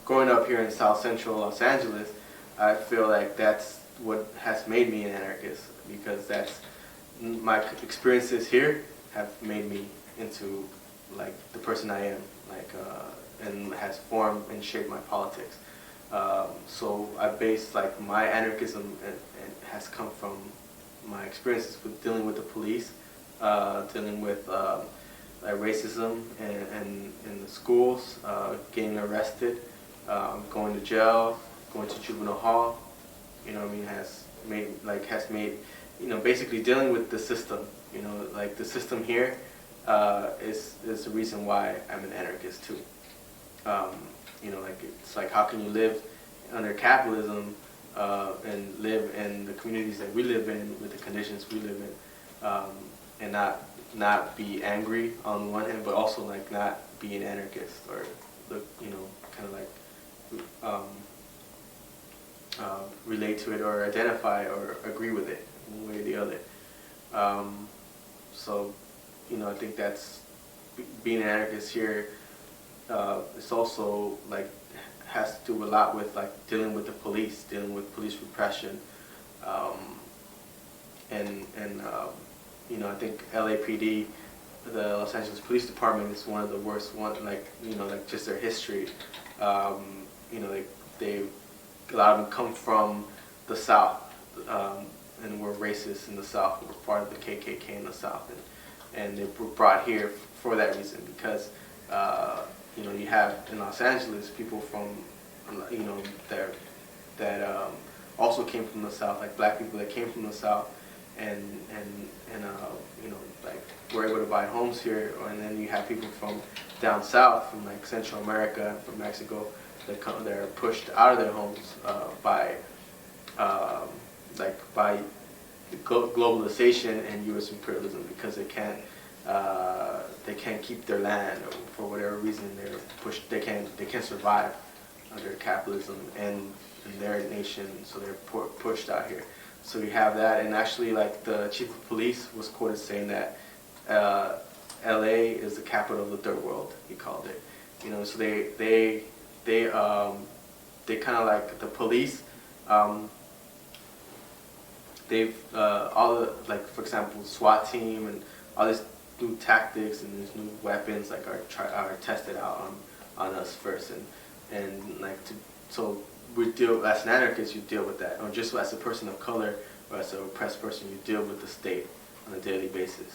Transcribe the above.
growing up here in South Central Los Angeles, I feel like that's what has made me an anarchist, because that's my experiences here have made me into like the person I am, like and has formed and shaped my politics. So I base like my anarchism and has come from my experiences with dealing with the police, dealing with like racism and in the schools, getting arrested, going to jail, going to juvenile hall. You know what I mean? Has made basically dealing with the system. You know, like the system here is the reason why I'm an anarchist too. You know, like it's like, how can you live under capitalism and live in the communities that we live in with the conditions we live in, and not be angry on one hand, but also like not be an anarchist, or kind of like relate to it or identify or agree with it one way or the other. So I think that's being an anarchist here. It's also like has to do a lot with like dealing with the police, dealing with police repression, and I think LAPD, the Los Angeles Police Department, is one of the worst ones. Like just their history. They a lot of them come from the South, and were racist in the South. Were part of the KKK in the South, and they were brought here for that reason, because you have in Los Angeles people from that also came from the South, like black people that came from the South, and like were able to buy homes here. And then you have people from down south, from like Central America, from Mexico, that are pushed out of their homes by globalization and U.S. imperialism, because they can't keep their land, or for whatever reason they're pushed. They can't survive under capitalism and in their nation, so they're pushed out here. So we have that, and actually, like the chief of police was quoted saying that L.A. is the capital of the third world. He called it. So they kind of like the police. They've all the, like, for example, SWAT team and all this new tactics and these new weapons like are tested out on us first, and like so we deal, as an anarchist, you deal with that, or just as a person of color or as an oppressed person, you deal with the state on a daily basis.